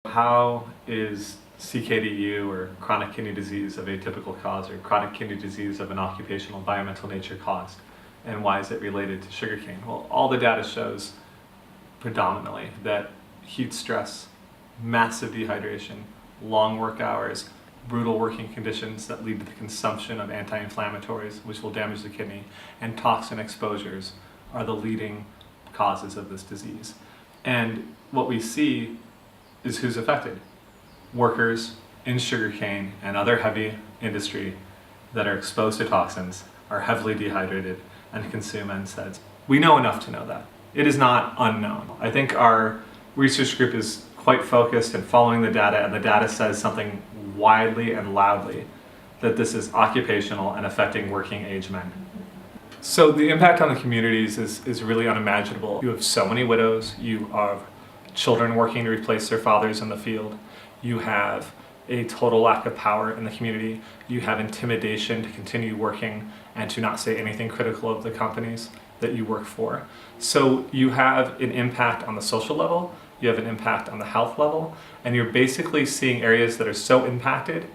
How is CKDU, or chronic kidney disease of atypical cause, or chronic kidney disease of an occupational environmental nature caused? And why is it related to sugarcane? Well, all the data shows predominantly that heat stress, massive dehydration, long work hours, brutal working conditions that lead to the consumption of anti-inflammatories, which will damage the kidney, and toxin exposures are the leading causes of this disease. And what we see is who's affected. Workers in sugarcane and other heavy industry that are exposed to toxins are heavily dehydrated and consume NSAIDs. We know enough to know that. It is not unknown. I think our research group is quite focused and following the data, and the data says something widely and loudly that this is occupational and affecting working age men. So the impact on the communities is really unimaginable. You have so many widows, you have children working to replace their fathers in the field, you have a total lack of power in the community, you have intimidation to continue working and to not say anything critical of the companies that you work for. So you have an impact on the social level, you have an impact on the health level, and you're basically seeing areas that are so impacted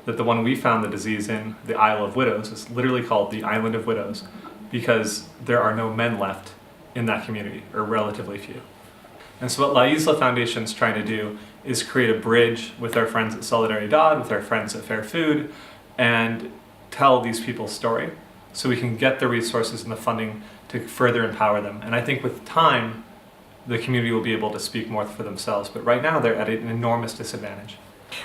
that the one we found the disease in, the Isle of Widows, is literally called the Island of Widows because there are no men left in that community, or relatively few. And so what La Isla Foundation is trying to do is create a bridge with our friends at Solidaridad, with our friends at Fair Food, and tell these people's story so we can get the resources and the funding to further empower them. And I think with time, the community will be able to speak more for themselves, but right now they're at an enormous disadvantage.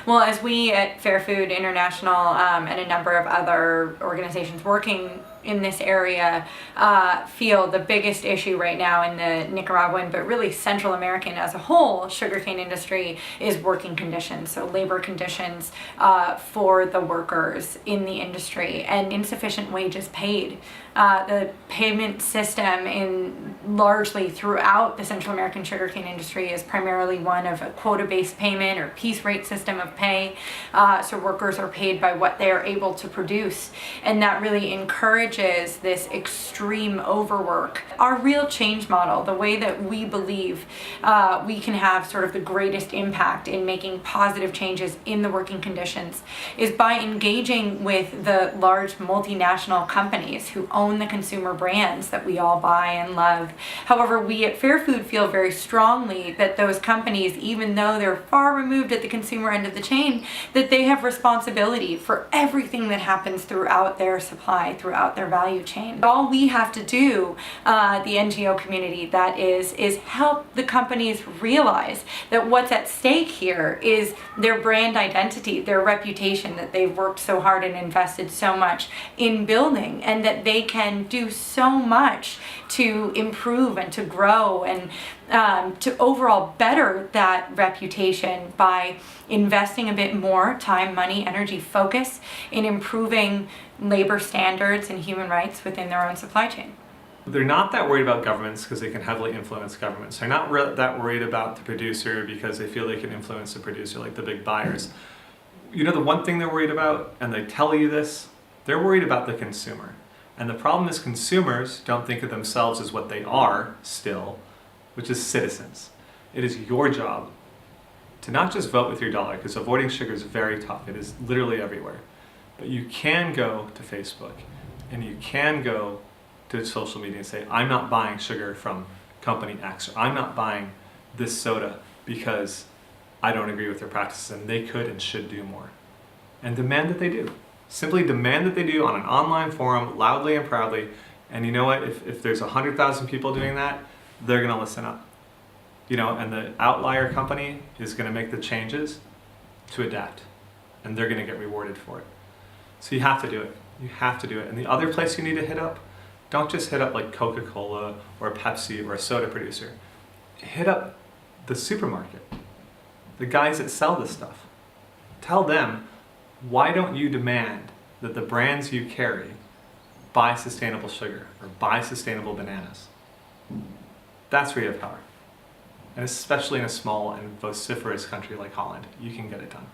Well, as we at Fair Food International and a number of other organizations working in this area feel the biggest issue right now in the Nicaraguan, but really Central American as a whole, sugarcane industry is working conditions, so labor conditions for the workers in the industry, and insufficient wages paid. The payment system largely throughout the Central American sugarcane industry is primarily one of a quota-based payment or piece rate system of pay. So workers are paid by what they are able to produce, and that really encourages this extreme overwork. Our real change model, the way that we believe we can have sort of the greatest impact in making positive changes in the working conditions, is by engaging with the large multinational companies who own the consumer brands that we all buy and love. However, we at Fair Food feel very strongly that those companies, even though they're far removed at the consumer end of the chain, that they have responsibility for everything that happens throughout their supply, throughout their value chain. All we have to do, the NGO community, that is help the companies realize that what's at stake here is their brand identity, their reputation that they've worked so hard and invested so much in building, and that they can do so much to improve and to grow and to overall better that reputation by investing a bit more time, money, energy, focus in improving labor standards and human rights within their own supply chain. They're not that worried about governments because they can heavily influence governments. They're not that worried about the producer because they feel they can influence the producer, like the big buyers. You know, the one thing they're worried about, and they tell you this, they're worried about the consumer. And the problem is consumers don't think of themselves as what they are still, which is citizens. It is your job to not just vote with your dollar, because avoiding sugar is very tough. It is literally everywhere. But you can go to Facebook and you can go to social media and say, I'm not buying sugar from company X, or I'm not buying this soda because I don't agree with their practices, and they could and should do more. And demand that they do. Simply demand that they do on an online forum, loudly and proudly. And you know what? If there's 100,000 people doing that, they're going to listen up. You know, and the outlier company is going to make the changes to adapt, and they're going to get rewarded for it. So you have to do it. You have to do it. And the other place you need to hit up, don't just hit up like Coca-Cola or Pepsi or a soda producer. Hit up the supermarket, the guys that sell this stuff. Tell them, why don't you demand that the brands you carry buy sustainable sugar or buy sustainable bananas? That's where you have power. And especially in a small and vociferous country like Holland, you can get it done.